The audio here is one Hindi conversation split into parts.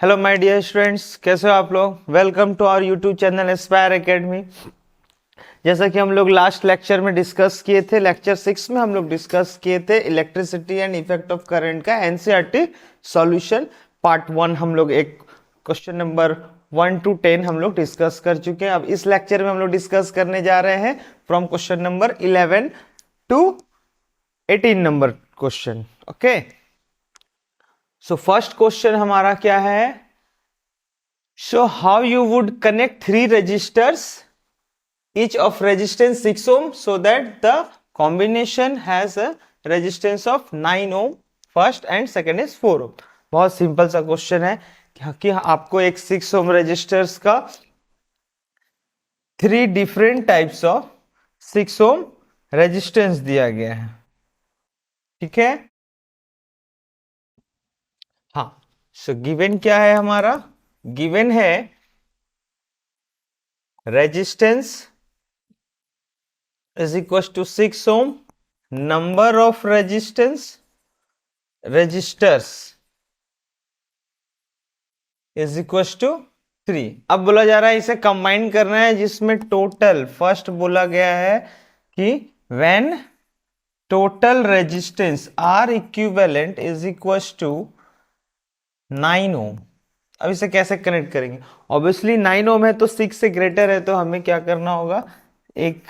हेलो माय डियर स्टूडेंट्स, कैसे हो आप लोग। Welcome to our YouTube channel Aspire Academy. जैसा कि हम लोग लास्ट लेक्चर में डिस्कस किए थे, लेक्चर 6 में हम लोग डिस्कस किए थे electricity and effect of current का एनसीईआरटी सॉल्यूशन पार्ट 1। हम लोग एक क्वेश्चन नंबर 1 to 10 हम लोग डिस्कस कर चुके हैं। अब इस लेक्चर में हम लोग डिस्कस करने जा रहे हैं from question number 11 to 18 number question. Okay, so first question हमारा क्या है। So how you would connect three resistors, each of resistance 6 ohm, so that the combination has a resistance of 9 ohm first and second is 4 ohm। बहुत सिंपल सा क्वेश्चन है कि आपको एक 6 ohm रेजिस्टर्स का 3 different types of 6 ohm resistance दिया गया है। ठीक है, हाँ। सो गिवन क्या है हमारा, गिवन है resistance is equals to 6 ohm, number of resistors is equals to 3। अब बोला जा रहा है इसे कंबाइन करना है, जिसमें टोटल फर्स्ट बोला गया है कि when total resistance R equivalent is equals to 9 ohm। अब इसे कैसे कनेक्ट करेंगे। ऑब्वियसली 9 ओम है तो 6 से ग्रेटर है, तो हमें क्या करना होगा, एक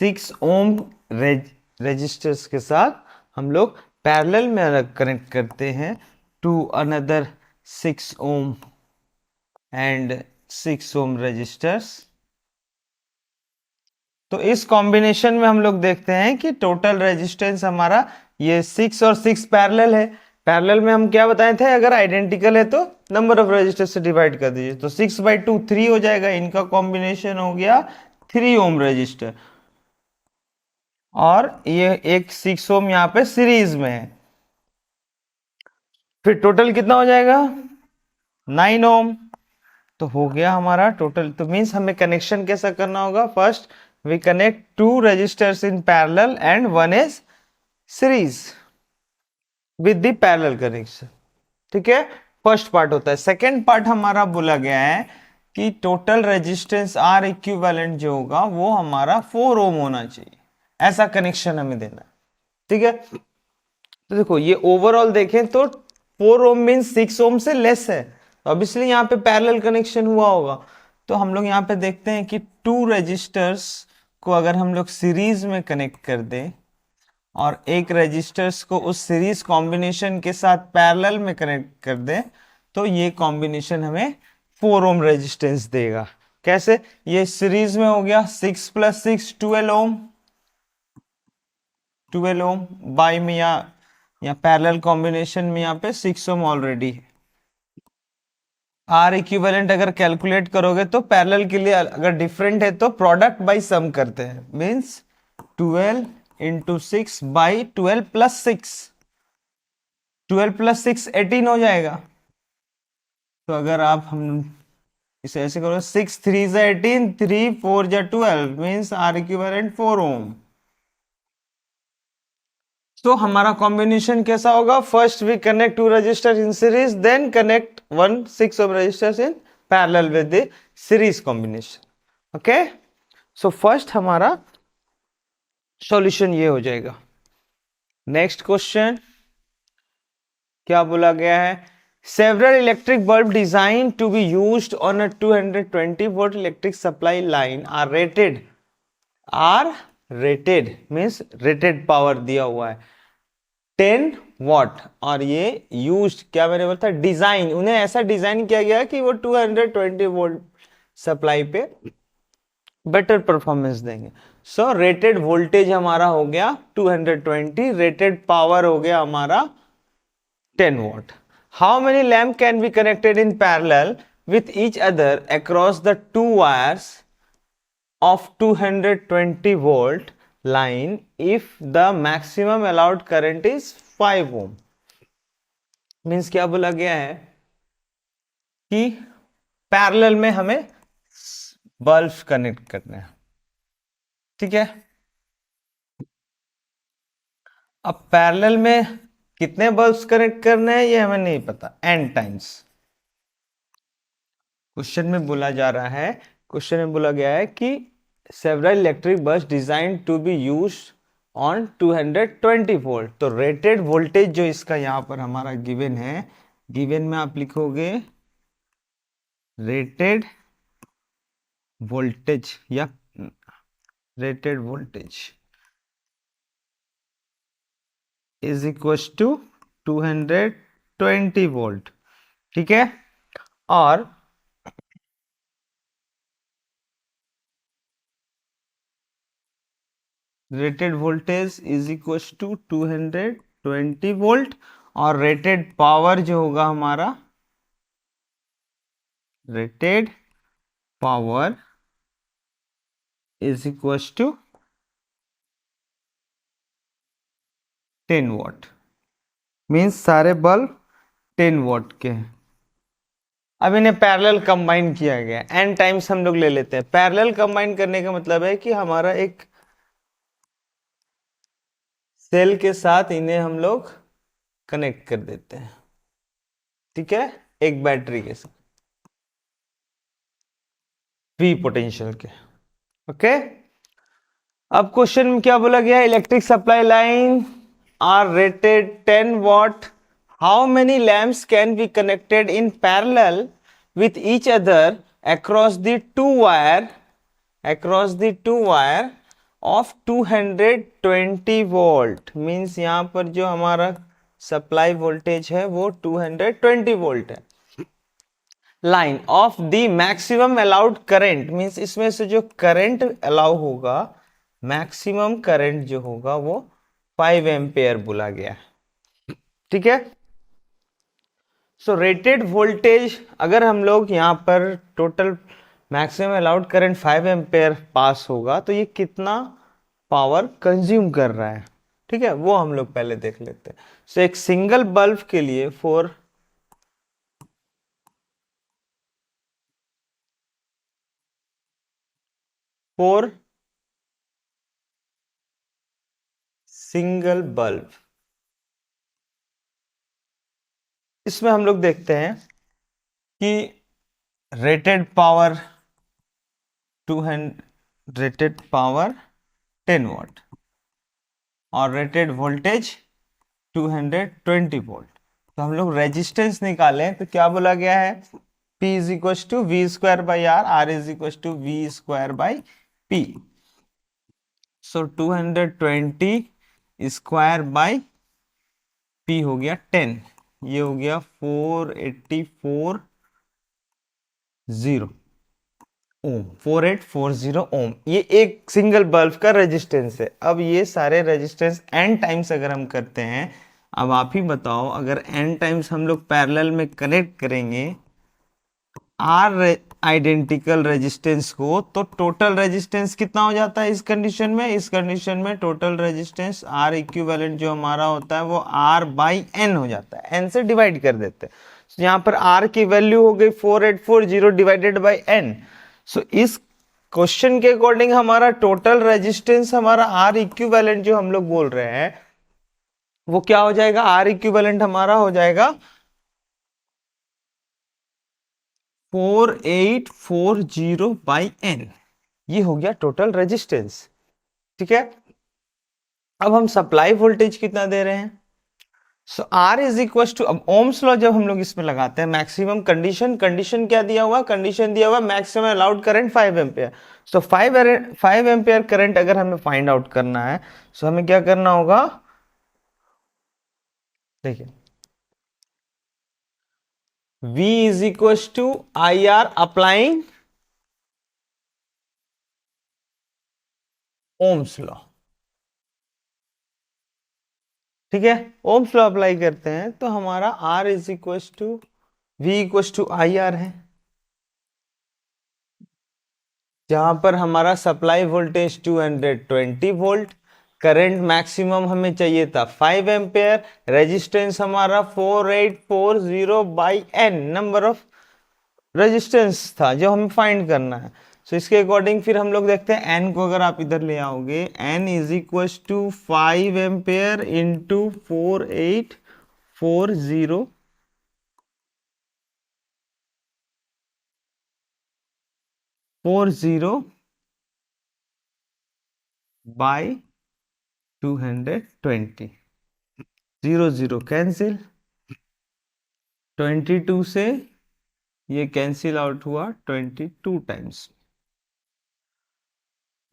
6 ओम रेजिस्टर्स के साथ हम लोग पैरेलल में कनेक्ट करते हैं to another 6 ohm and 6 ohm resistors. तो इस कॉम्बिनेशन में हम लोग देखते हैं कि टोटल रेजिस्टेंस हमारा ये 6 और 6 पैरेलल है। पैरेलल में हम क्या बताए थे, अगर आइडेंटिकल है तो नंबर ऑफ रेजिस्टर से डिवाइड कर दीजिए, तो 6/2 3 हो जाएगा। इनका कॉम्बिनेशन हो गया 3 ओम रेजिस्टर, और ये एक 6 ओम यहाँ पे सीरीज में है। फिर टोटल कितना हो जाएगा, 9 ओम। तो हो गया हमारा टोटल। तो मीन्स हमें कनेक्शन कैसा करना होगा, first we connect 2 resistors in parallel and 1 is series with the parallel connection. ठीक है, फर्स्ट पार्ट होता है। सेकेंड पार्ट हमारा बोला गया है कि टोटल रेजिस्टेंस आर इक्विवेलेंट जो होगा वो हमारा 4 ओम होना चाहिए, ऐसा कनेक्शन हमें देना है। ठीक है, तो देखो ये ओवरऑल देखें तो 4 ओम मीन 6 ओम से लेस है, तो ऑब्वियसली यहाँ पे पैरेलल कनेक्शन हुआ होगा। तो हम लोग यहाँ पे देखते हैं कि 2 रेजिस्टर्स को अगर हम लोग सीरीज में कनेक्ट कर दें और एक रेजिस्टर्स को उस सीरीज कॉम्बिनेशन के साथ पैरेलल में कनेक्ट कर दें, तो ये कॉम्बिनेशन हमें 4 ओम रेजिस्टेंस देगा। कैसे, ये सीरीज में हो गया 6 + 6 12 ओम, 12 ओम बाय में या पैरेलल कॉम्बिनेशन में यहाँ पे 6 ओम ऑलरेडी है। आर इक्विवेलेंट अगर कैलकुलेट करोगे तो पैरेलल के लिए अगर डिफरेंट है तो प्रोडक्ट बाय सम करते हैं, मींस 12 × 6 बाई 12 + 6, 12 + 6 18 हो जाएगा। तो अगर आप हम इसे ऐसे करो, 6 3 = 18, 3 4 = 12, मींस आर इक्विवेलेंट 4 ओम। तो हमारा कॉम्बिनेशन कैसा होगा, first we connect 2 resistor in series, then connect 1 6 ohm resistors in parallel with the series combination. Okay, so first हमारा सॉल्यूशन ये हो जाएगा। नेक्स्ट क्वेश्चन क्या बोला गया है, several electric bulb designed to be used on a 220 volt electric supply line are rated means rated power दिया हुआ है 10 watt, और ये यूज्ड क्या मैंने बोला था, डिजाइन, उन्हें ऐसा डिजाइन किया गया कि वो 220 वोल्ट सप्लाई पे बेटर परफॉर्मेंस देंगे। सो रेटेड वोल्टेज हमारा हो गया 220, रेटेड पावर हो गया हमारा 10 watt। How many lamp can be connected in parallel with each other across the two wires of 220 volt line if the maximum allowed current is 5 ohm? Means क्या बोला गया है कि पैरेलल में हमें बल्ब कनेक्ट करने हैं। ठीक है, अब पैरेलल में कितने बल्ब्स कनेक्ट करने हैं ये हमें नहीं पता, n टाइम्स। क्वेश्चन में बोला जा रहा है, क्वेश्चन में बोला गया है कि several electric bulbs design to be use on 220 volt. तो रेटेड वोल्टेज जो इसका यहाँ पर हमारा गिवन है, गिवन में आप लिखोगे रेटेड वोल्टेज या rated voltage is equal to 220 volt. ठीक है, और rated voltage is equal to 220 volt, और रेटेड पावर जो होगा हमारा, rated power is equal to 10 watt. Means सारे बल्ब 10 वॉट के हैं। अब इन्हें पैरेलल कंबाइन किया गया, एन टाइम्स हम लोग ले लेते हैं। पैरेलल कंबाइन करने का मतलब है कि हमारा एक सेल के साथ इन्हें हम लोग कनेक्ट कर देते हैं। ठीक है, एक बैटरी के साथ V पोटेंशियल के। ओके, अब क्वेश्चन में क्या बोला गया, electric supply line are rated 10 watt, how many lamps can be connected in parallel with each other across the two wire of 220 volt. Means यहां पर जो हमारा सप्लाई वोल्टेज है वो 220 वोल्ट है। Line of the maximum allowed current, means इसमें से जो करंट अलाउ होगा, मैक्सिमम करंट जो होगा वो 5 एम्पेयर बोला गया है। ठीक है, सो रेटेड वोल्टेज, अगर हम लोग यहाँ पर total maximum allowed current 5 ampere पास होगा तो ये कितना पावर कंज्यूम कर रहा है। ठीक है, वो हम लोग पहले देख लेते हैं। सो एक सिंगल बल्ब के लिए फोर सिंगल बल्ब, इसमें हम लोग देखते हैं कि रेटेड पावर 10 वॉट और रेटेड वोल्टेज 220 वोल्ट। तो हम लोग रेजिस्टेंस निकालें तो क्या बोला गया है, P is equal to V square by R is equal to V square by P. So 220 square by P हो गया 10, ये हो गया 4840 ओम, 4840 ओम। ये एक सिंगल बल्ब का रेजिस्टेंस है। अब ये सारे रेजिस्टेंस एन टाइम्स अगर हम करते हैं, अब आप ही बताओ, अगर एन टाइम्स हम लोग पैरेलल में कनेक्ट करेंगे आर आइडेंटिकल रेजिस्टेंस को, तो टोटल रेजिस्टेंस कितना हो जाता है इस कंडीशन में, इस कंडीशन में टोटल रेजिस्टेंस आर इक्विवेलेंट जो हमारा होता है वो आर बाई एन हो जाता है, एन से डिवाइड कर देते हैं। तो यहाँ पर आर की वैल्यू हो गई 4840 डिवाइडेड बाई एन। सो इस क्वेश्चन के अकॉर्डिंग हमारा टोटल रेजिस्टेंस, हमारा आर इक्विवेलेंट जो हम लोग बोल रहे हैं वो क्या हो जाएगा, आर इक्विवेलेंट हमारा हो जाएगा 4840 बाई एन। ये हो गया टोटल रेजिस्टेंस। ठीक है, अब हम सप्लाई वोल्टेज कितना दे रहे हैं, सो आर इज इक्वल टू, अब ओम्स लॉ जब हम लोग इसमें लगाते हैं, मैक्सिमम कंडीशन क्या दिया हुआ, कंडीशन दिया हुआ मैक्सिमम अलाउड करंट 5 एम्पेयर। सो 5 एम्पेयर करंट अगर हमें फाइंड आउट करना है, सो हमें क्या करना होगा, देखिए V is equal to I R applying Ohm's law. ठीक है, ओम्स लॉ अप्लाई करते हैं तो हमारा R is equal to V equal to I R है, जहां पर हमारा supply voltage 220 volt, current maximum हमें चाहिए था 5 एम्पेयर, रेजिस्टेंस हमारा 4840 by n number of resistance था जो हमें फाइंड करना है। सो इसके अकॉर्डिंग फिर हम लोग देखते हैं एन को, अगर आप इधर ले आओगे, n is equal to 5 ampere into 4840 40 by 220, 0 0 cancel, 22 से ये कैंसिल आउट हुआ 22 times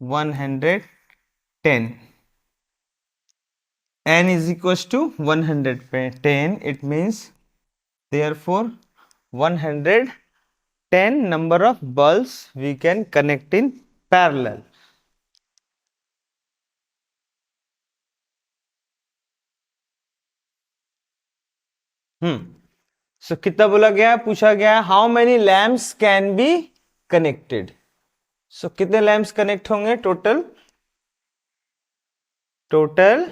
110, n is equals to 110, it means therefore 110 number of bulbs we can connect in parallel. So कितना बोला गया है, पूछा गया है how many lamps can be connected. So कितने लैम्प्स कनेक्ट होंगे total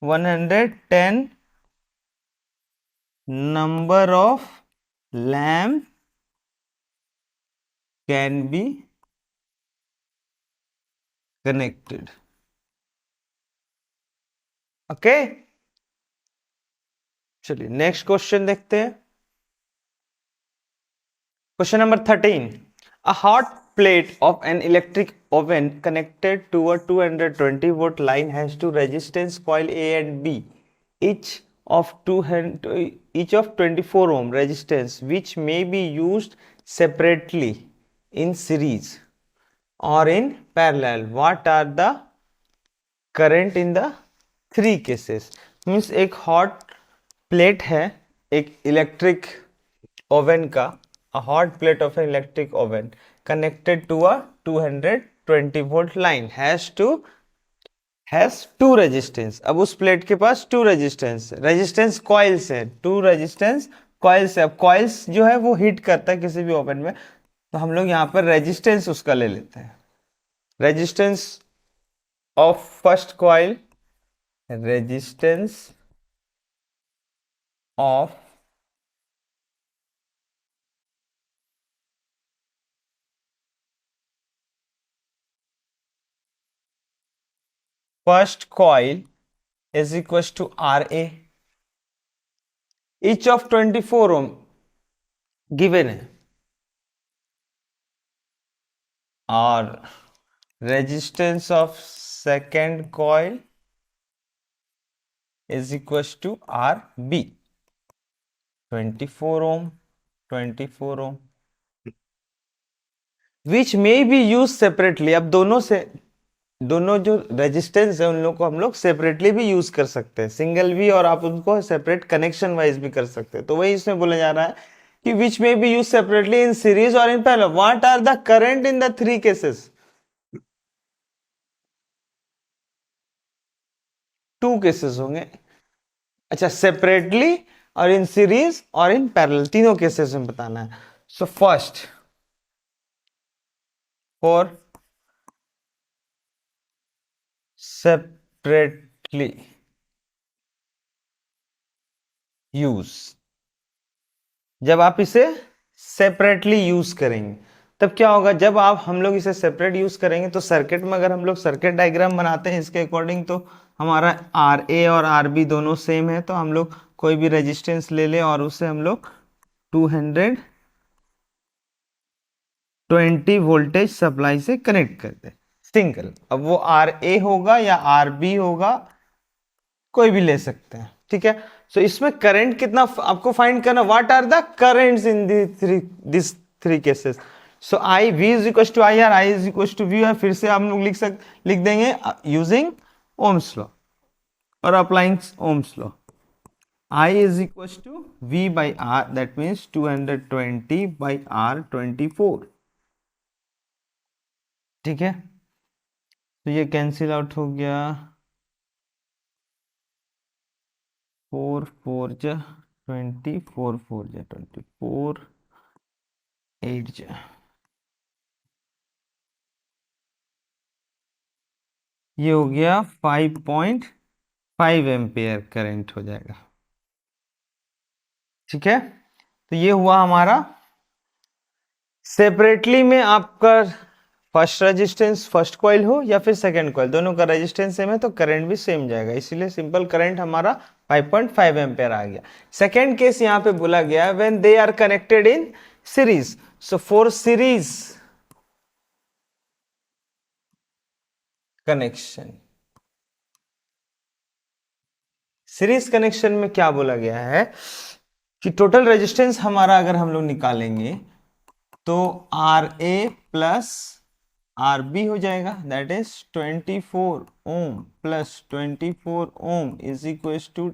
110 number of lamp can be connected. Okay, चलिए नेक्स्ट क्वेश्चन देखते हैं. Question number 13. A hot plate of an electric oven connected to a 220 volt line has two resistance coil A and B, each of 24 ohm resistance, which may be used separately in series or in parallel. What are the current in the three cases? Means एक हॉट प्लेट है एक इलेक्ट्रिक ओवन का, a hot plate of an electric oven connected to a 220 volt line has two resistance. अब उस प्लेट के पास टू रेजिस्टेंस कॉइल्स है, टू रेजिस्टेंस कॉइल्स है. अब कॉइल्स जो है वो हीट करता है किसी भी ओवन में, तो हम लोग यहाँ पर रेजिस्टेंस उसका ले लेते हैं. Resistance of first coil, resistance of first coil is equals to RA, each of 24 ohm given है, और resistance of second coil is equals to RB, 24 ohm, 24 ohm, which may be used separately. अब दोनों जो रेजिस्टेंस है उन लोग को हम लोग सेपरेटली भी यूज कर सकते हैं, सिंगल भी, और आप उनको सेपरेट कनेक्शन वाइज भी कर सकते हैं. तो वही इसमें बोला जा रहा है कि which may be used separately in series और in parallel. What are the current in the three cases? Two cases होंगे. अच्छा, सेपरेटली और इन सीरीज और इन पैरेलल, तीनों केसेस में बताना है. So first, for separately use, जब आप इसे सेपरेटली यूज करेंगे तब क्या होगा, जब हम लोग इसे सेपरेट यूज करेंगे तो सर्किट में अगर हम लोग सर्किट डायग्राम बनाते हैं इसके अकॉर्डिंग, तो हमारा RA और RB दोनों सेम है, तो हम लोग कोई भी रेजिस्टेंस ले ले और उसे हम लोग 220 वोल्टेज सप्लाई से कनेक्ट कर दे सिंगल. अब वो RA होगा या RB होगा, कोई भी ले सकते हैं, ठीक है. सो इसमें करंट कितना आपको फाइंड करना, what are the currents in this three cases. So I V is equal to IR, I is equal to V, और फिर से हम लोग लिख देंगे यूजिंग ओम्स लॉ और applying Ohm's law. I is equals to V by R, that means 220 by R24, ठीक है. तो ये कैंसिल आउट हो गया, 4 4 जा 20, 4 4 जा 24, 8 जा, ये हो गया 5.5 एम्पियर करंट हो जाएगा, ठीक है. तो ये हुआ हमारा सेपरेटली में आपका फर्स्ट रेजिस्टेंस, फर्स्ट कॉइल हो या फिर सेकंड कॉइल, दोनों का रेजिस्टेंस सेम है तो करंट भी सेम जाएगा, इसीलिए सिंपल करंट हमारा 5.5 एम्पियर आ गया. सेकंड केस यहाँ पे बोला गया when they are connected in series. So for series connection, सीरीज कनेक्शन में क्या बोला गया है कि टोटल रेजिस्टेंस हमारा अगर हम लोग निकालेंगे तो R A plus R B हो जाएगा, that is 24 ohm plus 24 ohm is equal to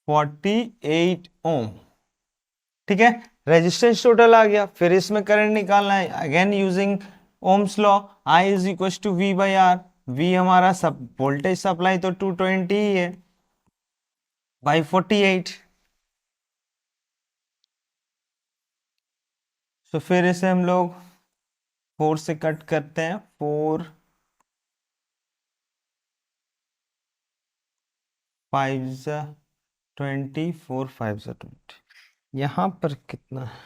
48 ohm. ठीक है, रेजिस्टेंस टोटल आ गया। फिर इसमें करंट निकालना है, again using Ohm's law, I is equal to V by R. V हमारा सब वोल्टेज सप्लाई तो 220 ही है बाई 48। तो फिर इसे हम लोग 4 से कट करते हैं, 4 5 20 4 5 20। यहां पर कितना है,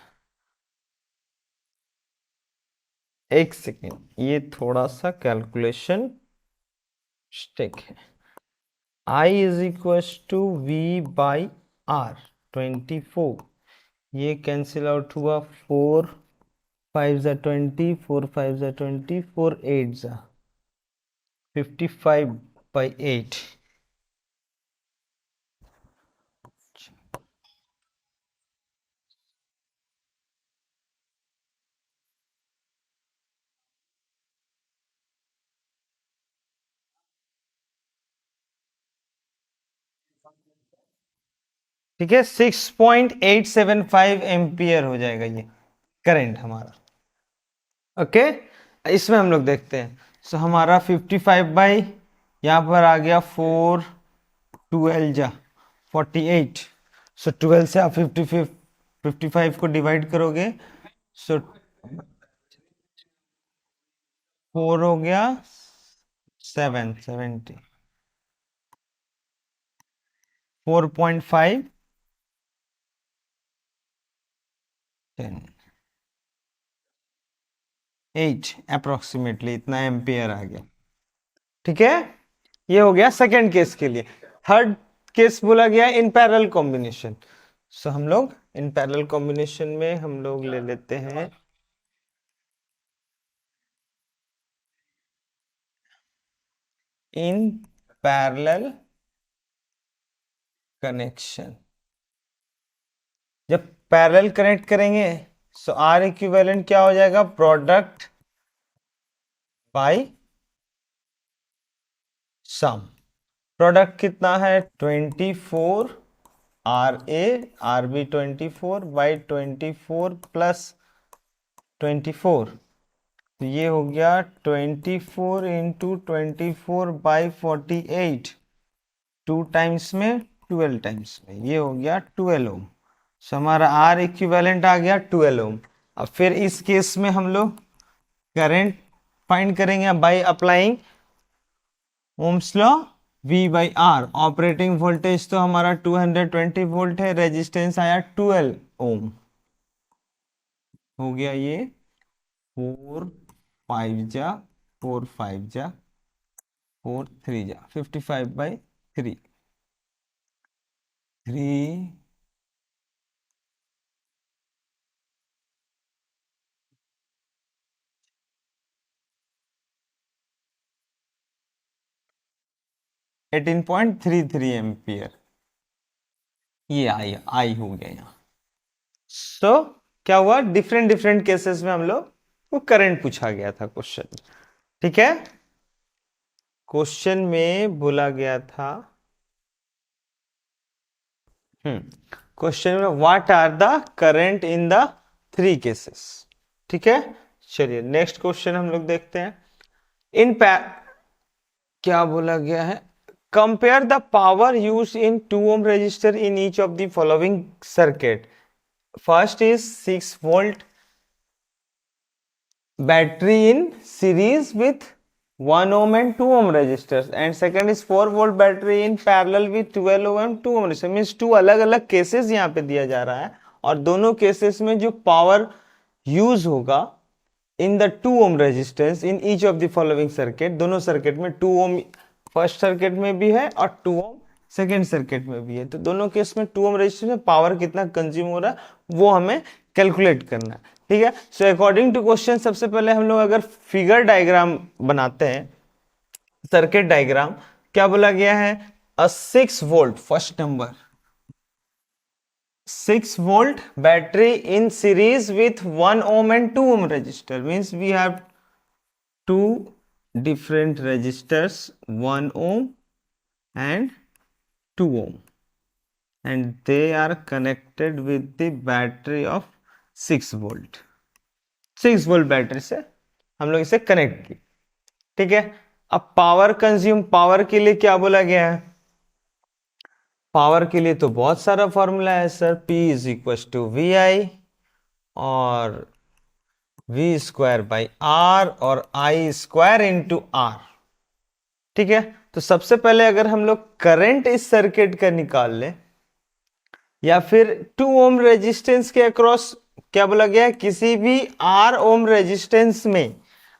एक सेकेंड, ये थोड़ा सा कैलकुलेशन मिस्टेक है। I is equal to V by R 24, ये कैंसिल आउट हुआ, 4 5 20, 4 5 20, 4 8 55 बाई 8। ठीक है, 6.875 एम्पियर हो जाएगा ये करंट हमारा। ओके, इसमें हम लोग देखते हैं। सो हमारा 55 बाई, यहाँ पर आ गया 4 12 जा 48। सो 12 से आप 55 को डिवाइड करोगे, सो 4 हो गया 70 4.5 10 8 अप्रोक्सीमेटली इतना एम्पियर आ गया। ठीक है, ये हो गया सेकेंड केस के लिए। थर्ड केस बोला गया इन पैरेलल कॉम्बिनेशन। सो हम लोग इन पैरेलल कॉम्बिनेशन में हम लोग ले लेते हैं इन पैरेलल कनेक्शन। जब पैरेलल कनेक्ट करेंगे सो आर इक्विवेलेंट क्या हो जाएगा, प्रोडक्ट बाय सम। प्रोडक्ट कितना है 24 R A R B 24 by 24 plus 24, तो ये हो गया 24 इंटू 24 बाई 48, 2 टाइम्स में 12 टाइम्स में, ये हो गया 12 ओम। सो हमारा आर इक्विवेलेंट आ गया 12 ओम। अब फिर इस केस में हम लोग करंट फाइंड करेंगे by applying Ohm's law, V by R. Operating voltage तो हमारा 220 वोल्ट है, रेजिस्टेंस आया 12 ओम, हो गया ये 4 5 जा 4 5 जा 4 3 जा 55 बाई 3 3 18.33 एम्पियर, ये आई हो गया यहाँ। सो क्या हुआ, डिफरेंट डिफरेंट केसेस में हम लोग वो करंट पूछा गया था क्वेश्चन। ठीक है, क्वेश्चन में बोला गया था क्वेश्चन में what are the current in the 3 cases. ठीक है, चलिए नेक्स्ट क्वेश्चन हम लोग देखते हैं। इन क्या बोला गया है, compare the power use in 2 ohm resistor in each of the following circuit. First is 6 volt battery in series with 1 ohm and 2 ohm resistors, and second is 4 volt battery in parallel with 12 ohm and 2 ohm resistors. Means 2 अलग अलग केसेस यहाँ पे दिया जा रहा है, और दोनों केसेस में जो पावर यूज होगा in the 2 ohm resistance in each of the following circuit, दोनों सर्किट में 2 ohm फर्स्ट सर्किट में भी है और 2 ohm सेकेंड सर्किट में भी है। तो दोनों केस में 2 ओम रेजिस्टेंस में पावर कितना कंज्यूम हो रहा है वो हमें कैलकुलेट करना है। ठीक है, सो अकॉर्डिंग टू क्वेश्चन सबसे पहले हम लोग अगर फिगर डायग्राम बनाते हैं, सर्किट डायग्राम, क्या बोला गया है, अ 6 volt, first number 6 volt battery in series with 1 ohm and 2 ohm resistor, means we have two different resistors, 1 ohm and 2 ohm, and they are connected with the battery of 6 volt। 6 volt battery से हम लोग इसे कनेक्ट किए। ठीक है, अब पावर कंज्यूम, पावर के लिए क्या बोला गया है, पावर के लिए तो बहुत सारा फॉर्मूला है sir, P is equal to V I और V स्क्वायर बाई आर और I स्क्वायर इंटू आर। ठीक है, तो सबसे पहले अगर हम लोग करंट इस सर्किट का निकाल लें, या फिर 2 ओम रेजिस्टेंस के अक्रॉस, क्या बोला गया है, किसी भी R ओम रेजिस्टेंस में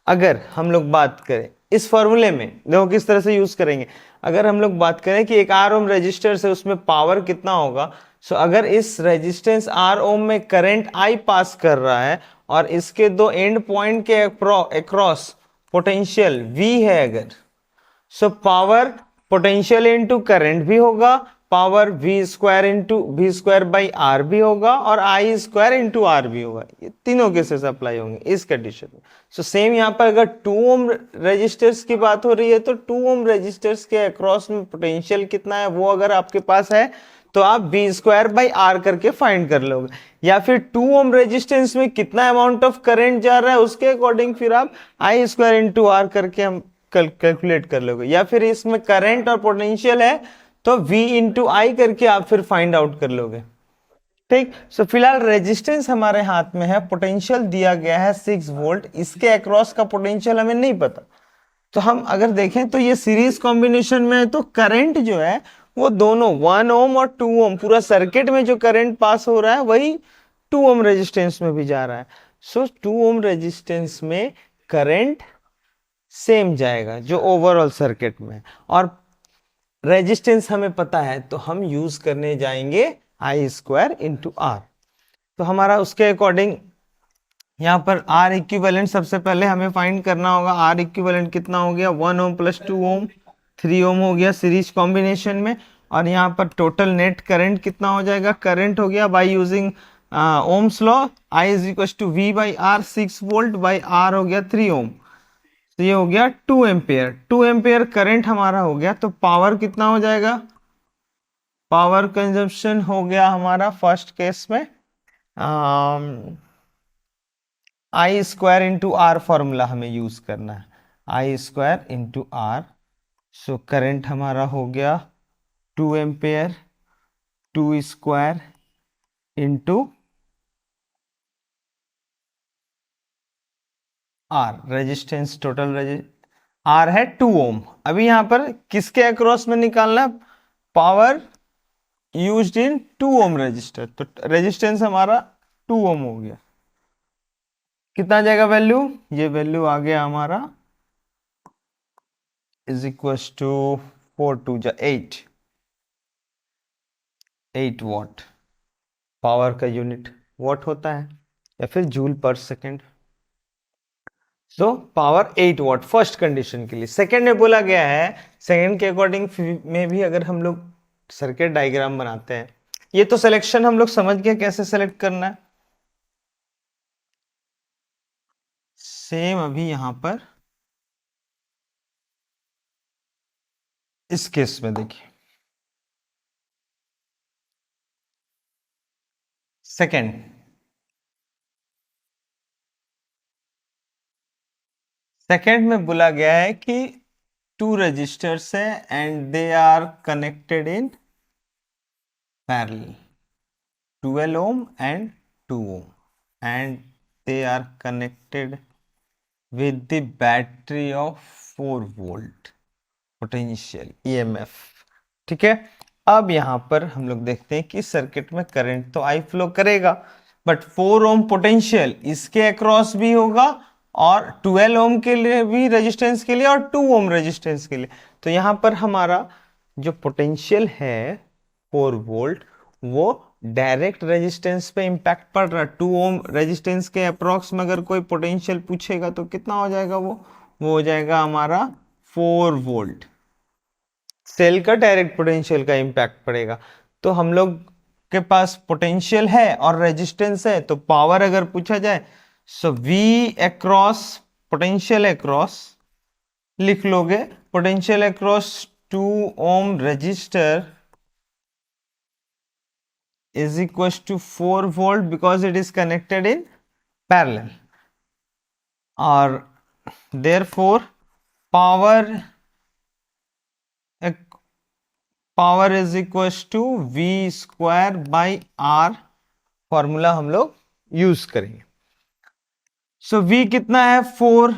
अगर हम लोग बात करें इस फॉर्मूले में, देखो किस तरह से यूज करेंगे। अगर हम लोग बात करें कि एक R ओम रेजिस्टर से उसमें पावर कितना होगा, सो अगर इस रेजिस्टेंस R ओम में करंट I पास कर रहा है और इसके दो एंड पॉइंट के अक्रॉस पोटेंशियल V है अगर, so power potential into current भी होगा, power V square into V square by R भी होगा और I स्क्वायर इंटू आर भी होगा। ये तीनों केसेस अप्लाई होंगे इस कंडीशन में। सो सेम यहाँ पर अगर 2 ओम रेजिस्टर्स की बात हो रही है तो 2 ओम रेजिस्टर्स के अक्रॉस में पोटेंशियल कितना है वो अगर आपके पास है तो आप V स्क्वायर बाई आर करके फाइंड कर लोगे, या फिर 2 ओम रेजिस्टेंस में कितना अमाउंट ऑफ करंट जा रहा है उसके अकॉर्डिंग फिर आप I स्क्वायर इंटू आर करके हम कैलकुलेट कर लोगे, या फिर इसमें करंट और पोटेंशियल है तो V इंटू आई करके आप फिर फाइंड आउट कर लोगे। ठीक, सो फिलहाल रेजिस्टेंस हमारे हाथ में है, पोटेंशियल दिया गया है 6 वोल्ट, इसके अक्रॉस का पोटेंशियल हमें नहीं पता। तो हम अगर देखें तो ये सीरीज कॉम्बिनेशन में है, तो करंट जो है वो दोनों 1 ओम और 2 ओम, पूरा सर्किट में जो करंट पास हो रहा है वही 2 ओम रेजिस्टेंस में भी जा रहा है। सो 2 ओम रेजिस्टेंस में करंट सेम जाएगा जो ओवरऑल सर्किट में, और रेजिस्टेंस हमें पता है तो हम यूज करने जाएंगे I स्क्वायर इंटू आर। तो हमारा उसके अकॉर्डिंग यहाँ पर R इक्विवेलेंट सबसे पहले हमें फाइंड करना होगा। R इक्विवेलेंट कितना हो गया, 1 ओम प्लस 2 ओम, 3 ओम हो गया सीरीज कॉम्बिनेशन में, और यहाँ पर टोटल नेट करंट कितना हो जाएगा, करंट हो गया by using Ohm's law, I is equal to V by R, 6 volt by R हो गया 3 ओम, तो ये हो गया 2 एम्पेयर। 2 एम्पेयर करंट हमारा हो गया, तो पावर कितना हो जाएगा, पावर कंजम्पशन हो गया हमारा फर्स्ट केस में I square into R formula हमें यूज करना है, I square into R. So current हमारा हो गया 2 ampere, 2 square into R, resistance total R है 2 ओम। अभी यहां पर किसके अक्रॉस में निकालना, power used in 2 ohm resistor, तो रेजिस्टेंस हमारा 2 ओम हो गया। कितना जाएगा वैल्यू, ये वैल्यू आ गया हमारा इज इक्वल टू 4 2 जा 8 वॉट। पावर का यूनिट वॉट होता है या फिर जूल पर second. So power 8 what first condition के लिए। सेकेंड में बोला गया है, सेकेंड के अकॉर्डिंग में भी अगर हम लोग सर्किट डायग्राम बनाते हैं, ये तो सिलेक्शन हम लोग समझ गए कैसे सेलेक्ट करना है। सेम अभी यहां पर इस केस में देखिए, सेकेंड में बोला गया है कि 2 रजिस्टर्स है and they are connected in parallel, 12 ohm and 2 ohm, and they are connected with the battery of 4 volt potential EMF। ठीक है, अब यहां पर हम लोग देखते हैं कि सर्किट में करंट तो आई फ्लो करेगा, बट 4 ओम पोटेंशियल इसके अक्रॉस भी होगा और 12 ओम के लिए भी रेजिस्टेंस के लिए और 2 ओम रेजिस्टेंस के लिए। तो यहां पर हमारा जो पोटेंशियल है 4 वोल्ट वो डायरेक्ट रेजिस्टेंस पे इंपैक्ट पड़ रहा है। 2 ओम रेजिस्टेंस के अप्रोक्स में अगर कोई पोटेंशियल पूछेगा तो कितना हो जाएगा, वो हो जाएगा हमारा 4 वोल्ट। सेल का डायरेक्ट पोटेंशियल का इंपैक्ट पड़ेगा। तो हम लोग के पास पोटेंशियल है और रेजिस्टेंस है, तो पावर अगर पूछा जाए so V across potential across लिख लोगे, potential across 2 ohm resistor is equals to 4 volt because it is connected in parallel, or therefore power power is equals to V square by R। Formula हम लोग यूज करेंगे। सो V कितना है 4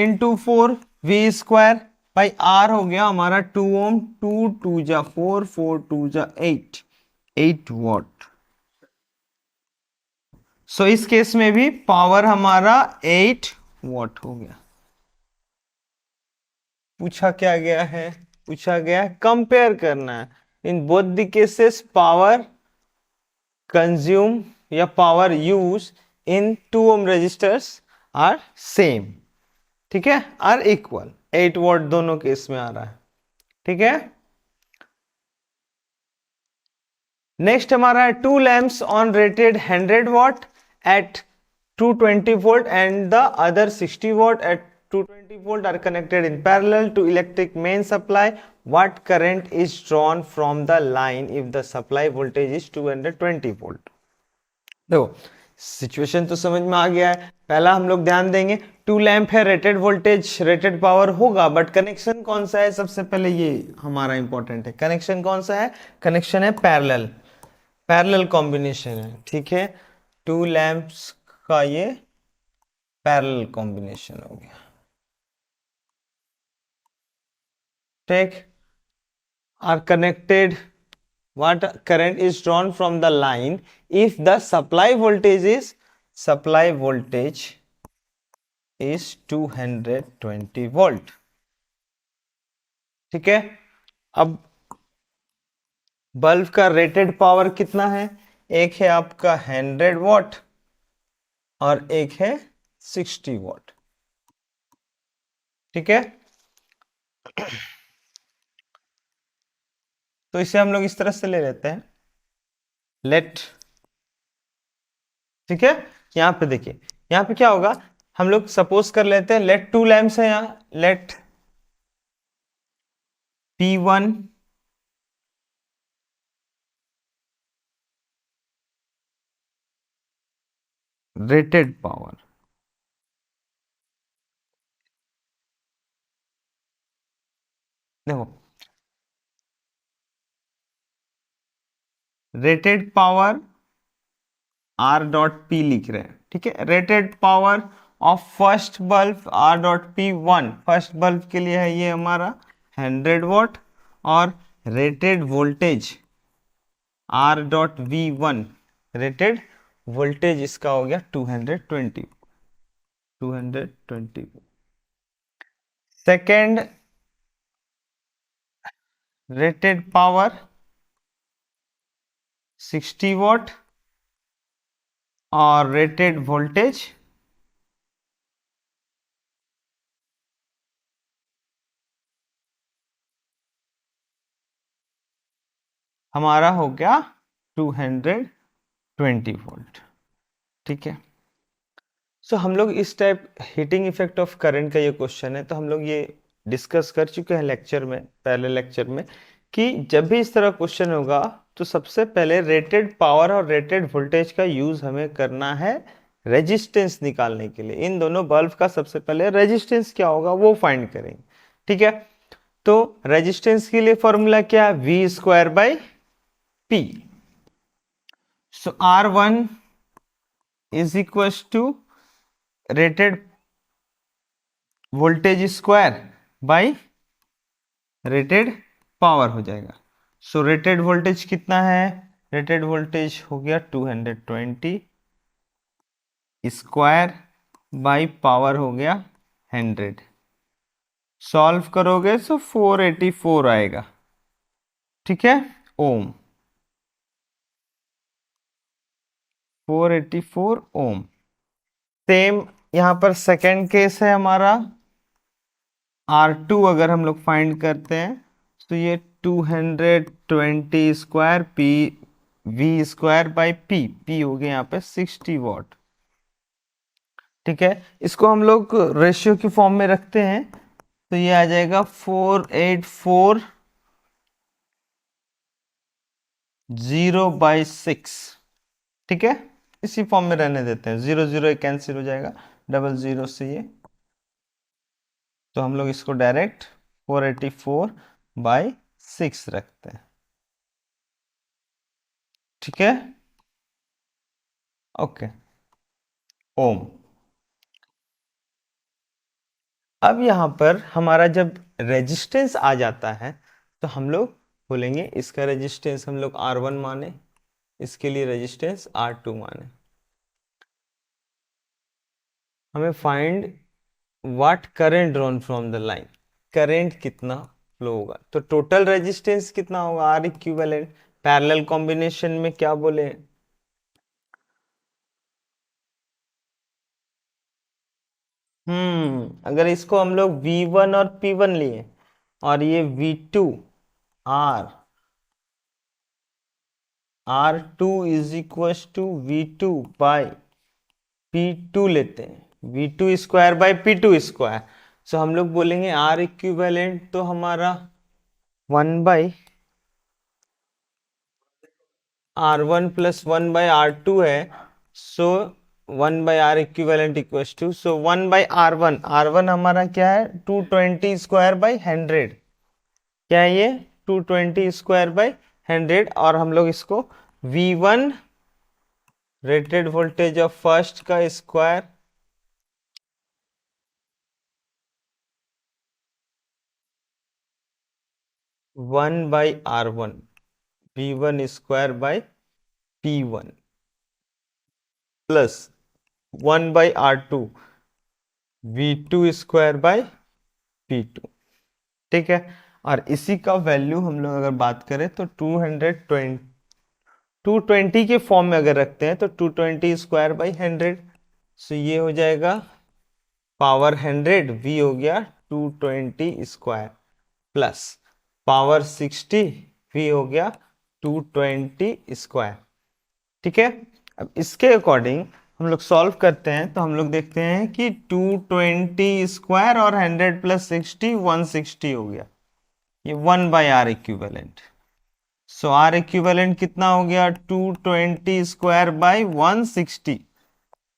into 4 V square by R हो गया हमारा 2 ओम, 2 2 जा 4 4 2 जा 8 वॉट। सो इस केस में भी पावर हमारा 8 वॉट हो गया। पूछा क्या गया है, पूछा गया है कंपेयर करना है in both the cases power consume या power use in 2 ohm resistors are same, ठीक है, आर इक्वल। 8 वॉट दोनों केस में आ रहा है, ठीक है। नेक्स्ट हमारा है 2 lamps on rated 100 what at 220 volt and the other 60 watt at 220 volt are connected in parallel to electric main supply. What current is drawn from the line if the supply voltage is 220 volt? देखो सिचुएशन तो समझ में आ गया है। पहला हम लोग ध्यान देंगे 2 लैंप है, रेटेड वोल्टेज रेटेड पावर होगा, बट कनेक्शन कौन सा है, सबसे पहले ये हमारा इंपॉर्टेंट है। कनेक्शन कौन सा है, कनेक्शन है पैरेलल, पैरेलल कॉम्बिनेशन है, ठीक है। 2 लैंप्स का ये पैरेलल कॉम्बिनेशन हो गया, ठीक। Are connected, what current is drawn from the line if the supply voltage is 220 volt, ठीक है। अब बल्ब का रेटेड पावर कितना है, एक है आपका 100 वॉट और एक है 60 वॉट, ठीक है। तो इसे हम लोग इस तरह से ले लेते हैं, लेट, ठीक है। यहां पे देखिए, यहां पे क्या होगा, हम लोग सपोज कर लेते हैं लेट 2 लैंप्स है यहां, लेट P1 रेटेड पावर, देखो rated power R dot P लिख रहे हैं, ठीक है। Rated power of first bulb R dot P1, first bulb के लिए है ये हमारा 100 वॉट, और rated voltage R dot V1, rated voltage इसका हो गया 220। सेकेंड रेटेड पावर 60 वॉट और रेटेड वोल्टेज हमारा हो गया 220 वोल्ट, ठीक है। सो हम लोग इस type heating effect of current का ये क्वेश्चन है, तो हम लोग ये डिस्कस कर चुके हैं लेक्चर में, पहले लेक्चर में, कि जब भी इस तरह क्वेश्चन होगा तो सबसे पहले रेटेड पावर और रेटेड वोल्टेज का यूज हमें करना है रेजिस्टेंस निकालने के लिए। इन दोनों बल्ब का सबसे पहले रेजिस्टेंस क्या होगा वो फाइंड करेंगे, ठीक है। तो रेजिस्टेंस के लिए फॉर्मूला क्या है, V square by P। So R1 is equal to rated voltage square by rated power हो जाएगा। सो रेटेड वोल्टेज कितना है, रेटेड वोल्टेज हो गया 220 स्क्वायर बाई पावर हो गया 100। सॉल्व करोगे तो 484 आएगा, ठीक है, ओम, 484 ओम। सेम यहां पर सेकेंड केस है हमारा, R2 अगर हम लोग फाइंड करते हैं तो ये 220 square P V square by P हो गया यहाँ पे 60 वाट। ठीक है, इसको हम लोग रेशियो की फॉर्म में रखते हैं तो ये आ जाएगा 484/6। ठीक है, इसी फॉर्म में रहने देते हैं, 0 0 कैंसिल हो जाएगा, डबल जीरो से ये, तो हम लोग इसको डायरेक्ट 484/6 रखते हैं। ठीक है, ओके, ओम। अब यहां पर हमारा जब रेजिस्टेंस आ जाता है तो हम लोग बोलेंगे इसका रेजिस्टेंस हम लोग R1 माने, इसके लिए रेजिस्टेंस R2 माने। हमें find what current drawn from the line, current कितना फ्लो होगा, तो टोटल रेजिस्टेंस कितना होगा, आर इक्विवेलेंट। पैरेलल कॉम्बिनेशन में क्या बोले, अगर इसको हम लोग V1 और P1 लिए और ये V2 R R2 is equal to V2 by P2 लेते हैं, V2 square by P2 square, सो हम लोग बोलेंगे R इक्विवेलेंट तो हमारा 1/, R1 प्लस 1/R2 है, so 1/R equivalent equal to, so 1/R1, R1 हमारा क्या है 220 स्क्वायर बाई 100, क्या है ये 220 स्क्वायर बाई 100, और हम लोग इसको V1 rated voltage of first का square 1/R1, V1 square by P1 plus 1/R2, V2 square by P2। ठीक है, और इसी का वैल्यू हम लोग अगर बात करें तो 220 के फॉर्म में अगर रखते हैं तो 220 स्क्वायर बाई 100, सो ये हो जाएगा पावर 100, V हो गया 220 स्क्वायर प्लस पावर 60, V हो गया 220 स्क्वायर। ठीक है, अब इसके अकॉर्डिंग हम लोग सॉल्व करते हैं तो हम लोग देखते हैं कि 220 स्क्वायर और 100 प्लस 60 160 हो गया, ये 1/R इक्विवेलेंट, सो R इक्विवेलेंट कितना हो गया 220 स्क्वायर बाई 160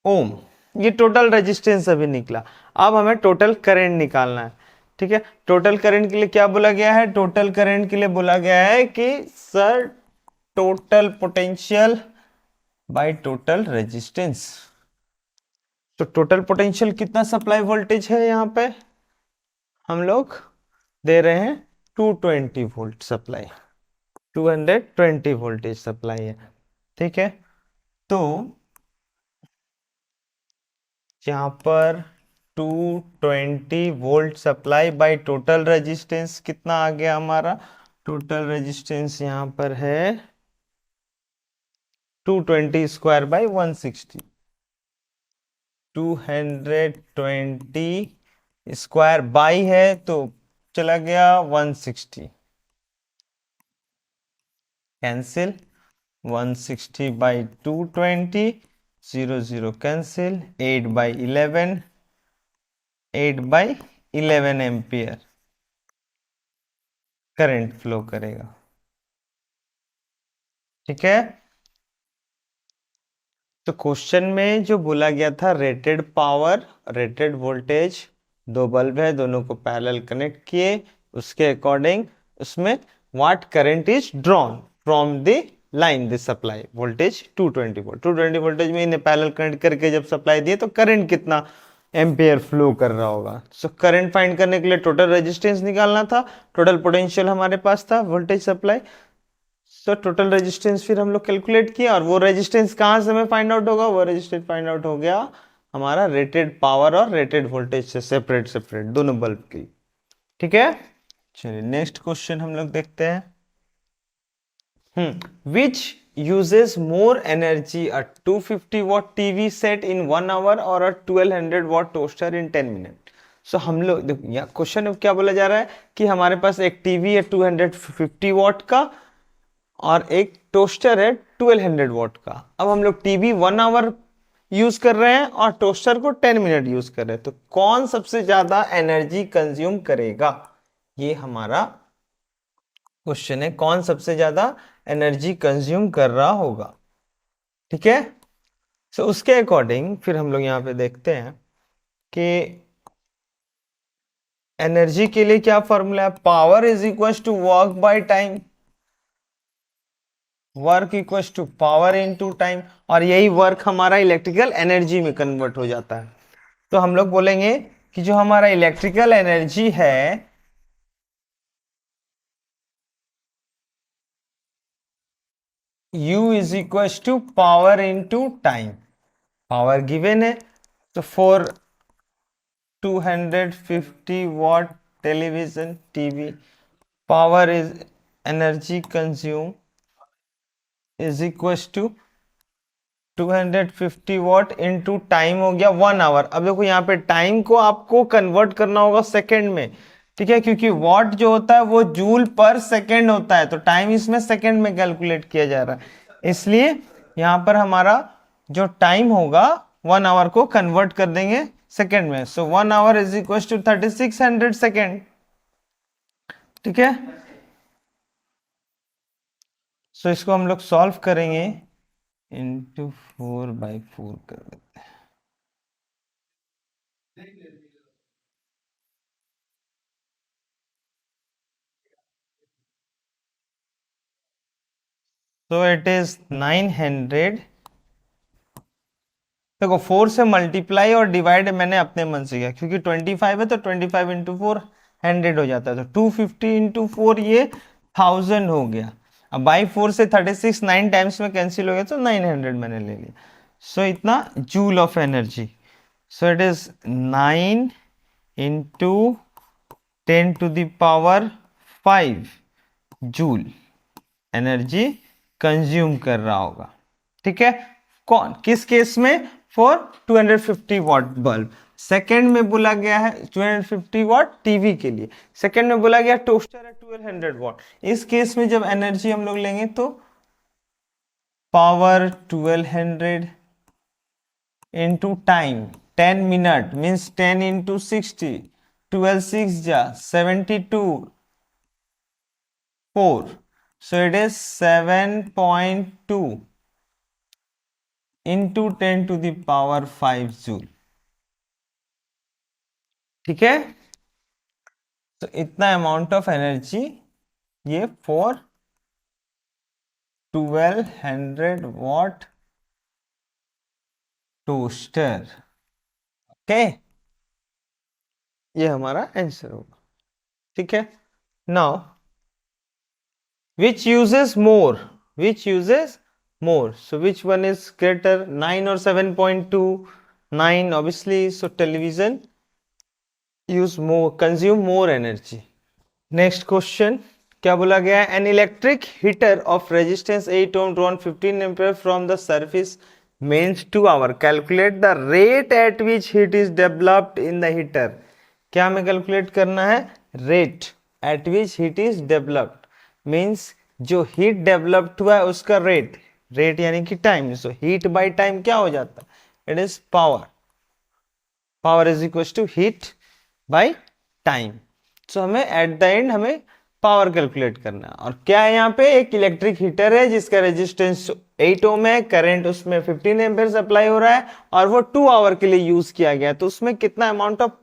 ओम। ये टोटल रेजिस्टेंस अभी निकला, अब हमें टोटल करंट निकालना है। ठीक है, टोटल करंट के लिए क्या बोला गया है, टोटल करंट के लिए बोला गया है कि sir total potential by total resistance, तो टोटल पोटेंशियल कितना सप्लाई वोल्टेज है, यहाँ पे हम लोग दे रहे हैं 220 वोल्ट सप्लाई, 220 वोल्टेज सप्लाई है। ठीक है, तो यहाँ पर 220 volt supply by total resistance कितना आ गया हमारा, टोटल रेजिस्टेंस यहाँ पर है 220 स्क्वायर बाई 160, 220 स्क्वायर बाई है तो चला गया 160, cancel, 160 by 220, 0 0 cancel, 8/11, 8/11 ampere current flow करेगा। ठीक है, तो क्वेश्चन में जो बोला गया था रेटेड पावर रेटेड वोल्टेज, दो बल्ब है दोनों को पैरेलल कनेक्ट किए, उसके अकॉर्डिंग उसमें what current is drawn from the line the supply voltage 220 volt, 220 voltage में इन्हें पैरेलल कनेक्ट करके जब सप्लाई दिए तो करंट कितना एम्पियर फ्लो कर रहा होगा। सो करंट फाइंड करने के लिए टोटल रेजिस्टेंस निकालना था, टोटल पोटेंशियल हमारे पास था voltage supply, so total resistance फिर हम लोग कैलकुलेट किया, और वो रेजिस्टेंस कहाँ से हमें फाइंड आउट होगा, वो रेजिस्टेंस फाइंड आउट हो गया हमारा रेटेड पावर और रेटेड वोल्टेज से सेपरेट सेपरेट दोनों बल्ब की। ठीक है, चलिए नेक्स्ट क्वेश्चन हम लोग देखते हैं। Which uses more energy, a 250 watt TV set in 1 hour or a 1200 watt toaster in 10 minutes? सो हम लोग देखो यहाँ क्वेश्चन में क्या बोला जा रहा है कि हमारे पास एक टीवी है 250 वॉट का और एक टोस्टर है 1200 वॉट का। अब हम लोग टीवी 1 आवर यूज कर रहे हैं और टोस्टर को 10 मिनट यूज कर रहे हैं, तो कौन सबसे ज्यादा एनर्जी कंज्यूम करेगा, ये हमारा क्वेश्चन है। कौन सबसे ज्यादा एनर्जी कंज्यूम कर रहा होगा, ठीक है। सो उसके अकॉर्डिंग फिर हम लोग यहाँ पे देखते हैं कि एनर्जी के लिए क्या फॉर्मूला है। Power is equal to work by time, work equal to power into time, और यही वर्क हमारा इलेक्ट्रिकल एनर्जी में कन्वर्ट हो जाता है। तो हम लोग बोलेंगे कि जो हमारा इलेक्ट्रिकल एनर्जी है U is equal to power into time. Power given है, तो for 250 watt television TV, power is energy consume is equal to 250 watt into time हो गया 1 आवर। अब देखो यहाँ पे टाइम को आपको कन्वर्ट करना होगा सेकंड में, ठीक है, क्योंकि वॉट जो होता है वो जूल पर सेकंड होता है, तो टाइम इसमें सेकंड में कैलकुलेट किया जा रहा है, इसलिए यहाँ पर हमारा जो टाइम होगा 1 आवर को कन्वर्ट कर देंगे सेकंड में। So 1 hour is equal to 3600 seconds, ठीक है। सो इसको हम लोग सॉल्व करेंगे, इंटू 4/4 कर देते हैं। तो इट इज 900। देखो 4 से मल्टीप्लाई और डिवाइड मैंने अपने मन से किया, क्योंकि 25 है तो 25 इंटू 4 100 हो जाता है, तो 250 इंटू 4 ये 1000 हो गया। अब बाई 4 से 36 9 टाइम्स में कैंसिल हो गया, तो 900 मैंने ले लिया। सो इतना joule of energy. So it is 9 into 10⁵ joule energy consume कर रहा होगा, ठीक है। कौन किस केस में, फॉर 250 वॉट बल्ब। सेकेंड में बोला गया है 250 वॉट टीवी के लिए, सेकेंड में बोला गया टोस्टर है 1200 वॉट। इस केस में जब एनर्जी हम लोग लेंगे तो power 1200 into time 10 minute means 10 into 60, 12 6 जा 72 4, so it is 7.2 into 10⁵ joule, ठीक है। तो इतना अमाउंट ऑफ एनर्जी ये फॉर 1200 वॉट टोस्टर, ओके, ये हमारा आंसर होगा, ठीक है। Now which uses more, so which one is greater, 9 or 7.2? 9 obviously, so television consume more energy। Next question क्या बोला गया है, an electric heater of resistance 8 ohm drawn 15 ampere from the surface means 2 hour, calculate the rate at which heat is developed in the heater. क्या हमें कैलकुलेट करना है, rate at which heat is developed, means जो हीट डेवलप्ड हुआ है उसका रेट, रेट यानी कि time, so heat by time क्या हो जाता है, it is power, power is equal to heat by time. So हमें एट द एंड हमें पावर कैलकुलेट करना है। और क्या है, यहाँ पे एक इलेक्ट्रिक हीटर है जिसका रेजिस्टेंस 8 ओम है, करंट उसमें 15 एम्पियर सप्लाई हो रहा है और वो 2 आवर के लिए यूज किया गया, तो उसमें कितना अमाउंट ऑफ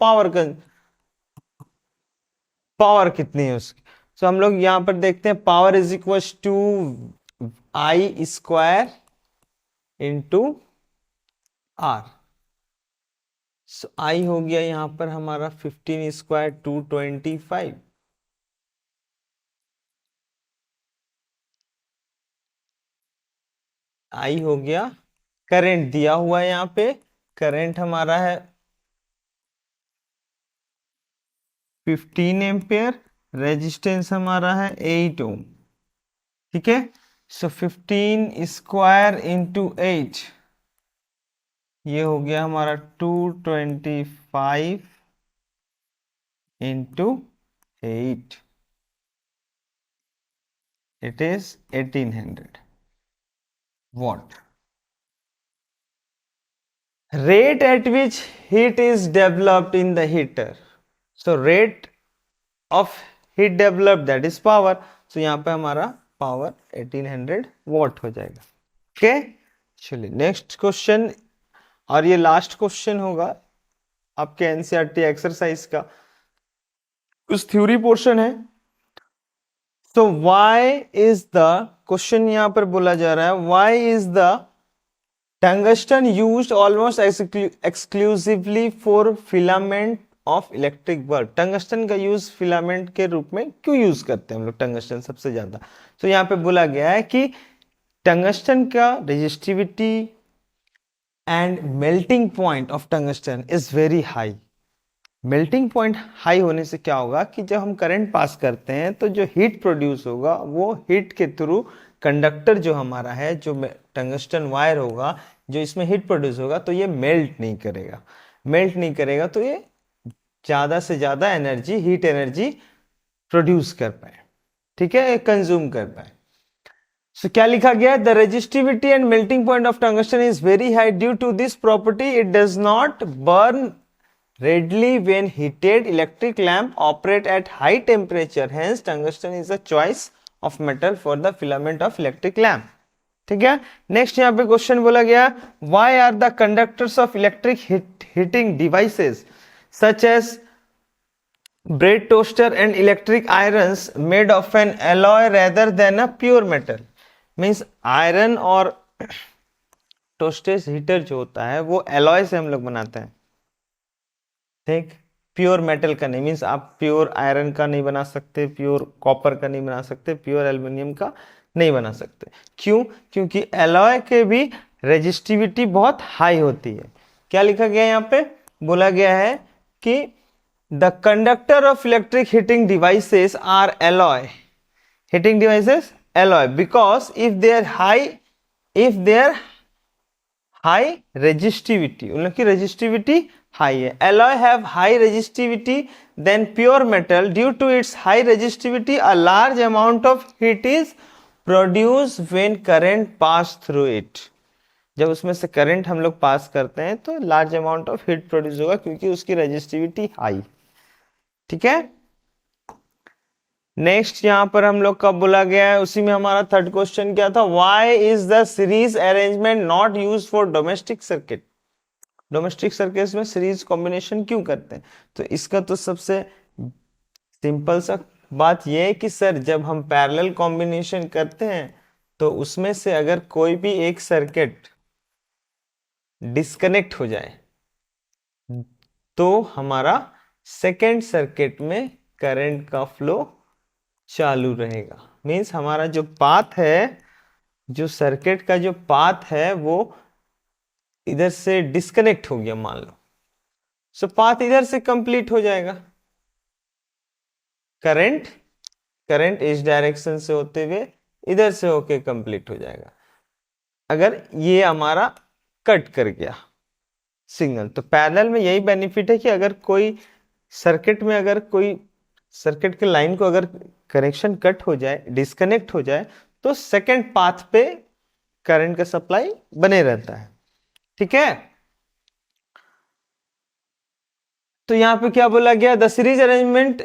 पावर कितनी है उसकी। सो हम लोग यहां पर देखते हैं, power is equal to I square into R. So I हो गया यहां पर हमारा 15 स्क्वायर 225, आई हो गया करंट दिया हुआ है, यहाँ पे करंट हमारा है 15 एम्पियर, रेजिस्टेंस हमारा है 8 ओम, ठीक है। सो 15 स्क्वायर इंटू 8, ये हो गया हमारा 225 into 8, it is 1800 watt. Rate at which heat is developed in the heater. So rate of heat developed, that is power. So यहाँ पे हमारा पावर 1800 वॉट हो जाएगा. ओके, चलिए नेक्स्ट क्वेश्चन, और ये लास्ट क्वेश्चन होगा आपके एनसीईआरटी एक्सरसाइज का. कुछ थ्योरी पोर्शन है. तो व्हाई इज द, क्वेश्चन यहां पर बोला जा रहा है, why is the tungsten used almost exclusively for filament of electric bulb. Tungsten का यूज फिलामेंट के रूप में क्यों यूज करते हैं हम लोग टंगस्टन सबसे ज्यादा. तो यहाँ पे बोला गया है कि टंगस्टन का resistivity and melting point of tungsten is very high. Melting point high होने से क्या होगा कि जब हम करंट पास करते हैं तो जो हीट प्रोड्यूस होगा वो हीट के थ्रू कंडक्टर जो हमारा है, जो टंगस्टन वायर होगा, जो इसमें हीट प्रोड्यूस होगा, तो ये मेल्ट नहीं करेगा. मेल्ट नहीं करेगा तो ये ज्यादा से ज्यादा एनर्जी, हीट एनर्जी प्रोड्यूस कर पाए, ठीक है, कंज्यूम कर पाए. सो क्या लिखा गया, the resistivity and melting point of tungsten is very high. Due to this property it does not burn readily when heated. Electric lamp operate at high temperature, hence tungsten is a choice of metal for the filament of electric lamp. ठीक है. नेक्स्ट यहाँ पे क्वेश्चन बोला गया, why are the conductors of electric heating devices such as bread toaster and electric irons made of an alloy rather than a pure metal. Means iron और टोस्टेज हीटर जो होता है वो एलॉय से हम लोग बनाते हैं, ठीक, प्योर मेटल का नहीं. मीन्स आप प्योर आयरन का नहीं बना सकते, प्योर कॉपर का नहीं बना सकते, प्योर एल्युमिनियम का नहीं बना सकते. क्यों? क्योंकि एलॉय के भी रेजिस्टिविटी बहुत हाई होती है. क्या लिखा गया यहाँ पे, बोला गया है कि the conductor of electric heating devices are alloy. Heating devices alloy because if their high resistivity, उन लोग की रेजिस्टिविटी हाई है. alloy have high resistivity than pure metal. Due to its high resistivity, a large amount of heat is produced when current pass through it. जब उसमें से करंट हम लोग पास करते हैं तो large amount of heat produce होगा क्योंकि उसकी रेजिस्टिविटी हाई. ठीक है. नेक्स्ट यहां पर हम लोग का बोला गया है, उसी में हमारा थर्ड क्वेश्चन क्या था, why is the series arrangement not used for domestic circuit. Domestic circuit में सीरीज कॉम्बिनेशन क्यों करते हैं. तो इसका तो सबसे सिंपल सा बात यह है कि सर जब हम पैरेलल कॉम्बिनेशन करते हैं तो उसमें से अगर कोई भी एक सर्किट डिस्कनेक्ट हो जाए तो हमारा सेकेंड सर्किट में करंट का फ्लो चालू रहेगा. मींस हमारा जो पाथ है, जो सर्किट का जो पाथ है वो इधर से डिस्कनेक्ट हो गया मान लो, सो पाथ इधर से कंप्लीट हो जाएगा. करंट इस डायरेक्शन से होते हुए इधर से होके कंप्लीट हो जाएगा. अगर ये हमारा कट कर गया सिग्नल, तो पैरेलल में यही बेनिफिट है कि अगर कोई सर्किट में, अगर कोई सर्किट के लाइन को अगर कनेक्शन कट हो जाए, डिस्कनेक्ट हो जाए, तो सेकेंड पाथ पे करंट का सप्लाई बने रहता है. ठीक है. तो यहां पे क्या बोला गया, the series arrangement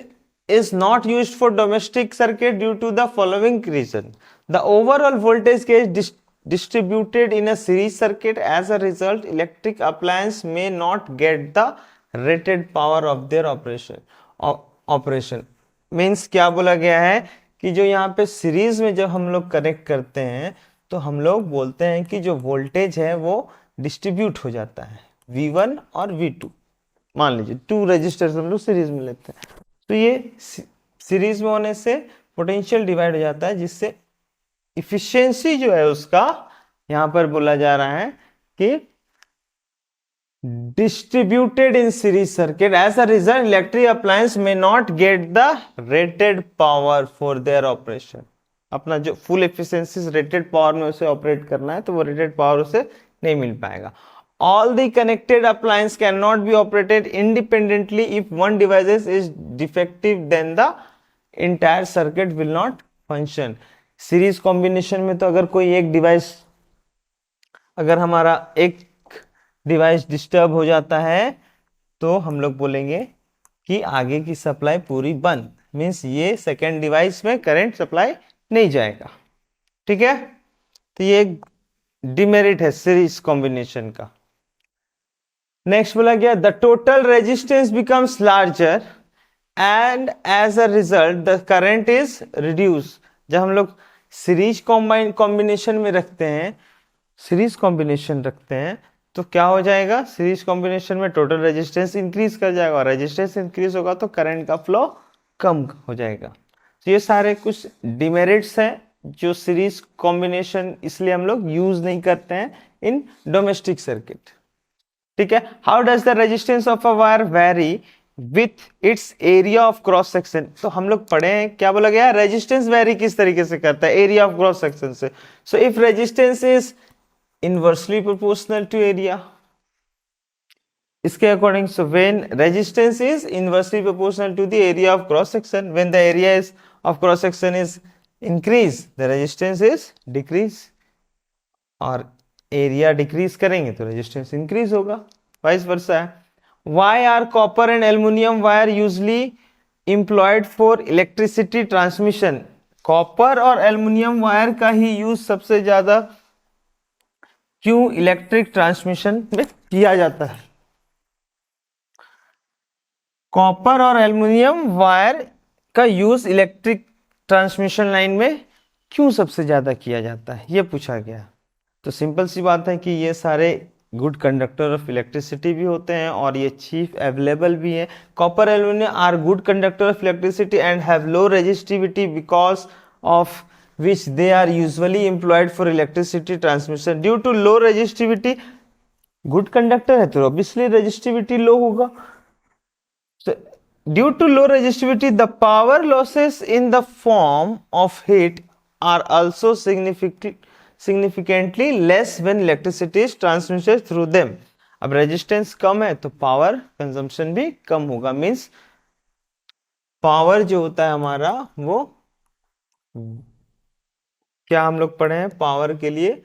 is not used for domestic circuit due to the following reason. The overall voltage gets distributed in a series circuit. As a result, electric appliance may not get the rated power of their operation. Means क्या बोला गया है कि जो यहाँ पे सीरीज में जब हम लोग कनेक्ट करते हैं तो हम लोग बोलते हैं कि जो वोल्टेज है वो डिस्ट्रीब्यूट हो जाता है V1 और V2. मान लीजिए 2 रजिस्टर्स हम लोग सीरीज में लेते हैं, तो ये सीरीज में होने से पोटेंशियल डिवाइड हो जाता है, जिससे इफिशियंसी जो है उसका यहां पर बोला जा रहा है कि distributed in series circuit. As a result electric appliance may not get the rated power for their operation. अपना जो फुल एफिशिएंसी रेटेड पावर में उसे ऑपरेट करना है तो वो रेटेड पावर उसे नहीं मिल पाएगा. All the connected appliance cannot be operated independently. If one device is defective, then the entire circuit will not function. Series combination में तो अगर कोई एक डिवाइस, अगर हमारा एक डिवाइस डिस्टर्ब हो जाता है तो हम लोग बोलेंगे कि आगे की सप्लाई पूरी बंद, मीन्स ये सेकेंड डिवाइस में करंट सप्लाई नहीं जाएगा. ठीक है, तो ये डिमेरिट है सीरीज कॉम्बिनेशन का. नेक्स्ट बोला गया the total resistance becomes larger and as a result the current is reduce. जब हम लोग सीरीज कॉम्बिनेशन में रखते हैं, सीरीज कॉम्बिनेशन रखते हैं तो क्या हो जाएगा, सीरीज कॉम्बिनेशन में टोटल रेजिस्टेंस इंक्रीज कर जाएगा और रेजिस्टेंस इंक्रीज होगा तो करंट का फ्लो कम हो जाएगा. तो ये सारे कुछ डिमेरिट्स हैं जो सीरीज कॉम्बिनेशन इसलिए हम लोग यूज नहीं करते हैं इन डोमेस्टिक सर्किट. ठीक है, how does the resistance of a wire very with its area of cross section. तो हम लोग पढ़े हैं, क्या बोला गया, रेजिस्टेंस वेरी किस तरीके से करता है, एरिया ऑफ क्रॉस सेक्शन से. So if resistance is inversely proportional to area, इसके according, so when resistance is inversely proportional to the area of cross section, when the area is of cross section is increase, the resistance is decrease, और area decrease करेंगे तो resistance increase होगा, vice versa है. Why are copper and aluminum wire usually employed for electricity transmission? Copper और एल्युमिनियम वायर का ही यूज सबसे ज्यादा क्यों इलेक्ट्रिक ट्रांसमिशन में किया जाता है. कॉपर और एल्युमिनियम वायर का यूज इलेक्ट्रिक ट्रांसमिशन लाइन में क्यों सबसे ज्यादा किया जाता है, ये पूछा गया. तो सिंपल सी बात है कि ये सारे गुड कंडक्टर ऑफ इलेक्ट्रिसिटी भी होते हैं और ये चीप अवेलेबल भी है. Copper aluminium are good conductor of electricity and have low resistivity because of which they are usually employed for electricity transmission. Due to low resistivity, good conductor है तो obviously resistivity low होगा. So, due to low resistivity, the power losses in the form of heat are also significantly less when electricity is transmitted through them. अब resistance कम है तो power consumption भी कम होगा, means power जो होता है हमारा वो क्या हम लोग पढ़े हैं, पावर के लिए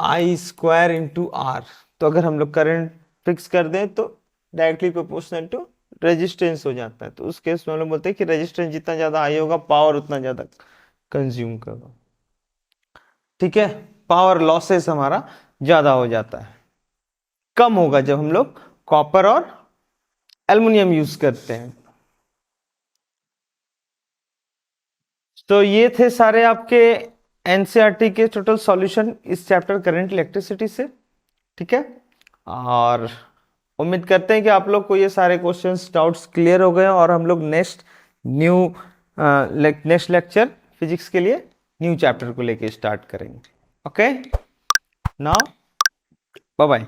I स्क्वायर इंटू आर. तो अगर हम लोग करंट फिक्स कर दें तो डायरेक्टली प्रोपोर्शनल टू रेजिस्टेंस हो जाता है. तो उस केस में हम लोग बोलते हैं कि रेजिस्टेंस जितना ज्यादा हाई होगा पावर उतना ज्यादा कंज्यूम करगा. ठीक है, पावर लॉसेस हमारा ज्यादा हो जाता है, कम होगा जब हम लोग कॉपर और एल्युमिनियम यूज करते हैं. तो ये थे सारे आपके एनसीईआरटी के टोटल सॉल्यूशन इस चैप्टर करंट इलेक्ट्रिसिटी से. ठीक है, और उम्मीद करते हैं कि आप लोग को ये सारे क्वेश्चंस डाउट्स क्लियर हो गए और हम लोग नेक्स्ट लेक्चर फिजिक्स के लिए न्यू चैप्टर को लेके स्टार्ट करेंगे. Okay, now bye bye.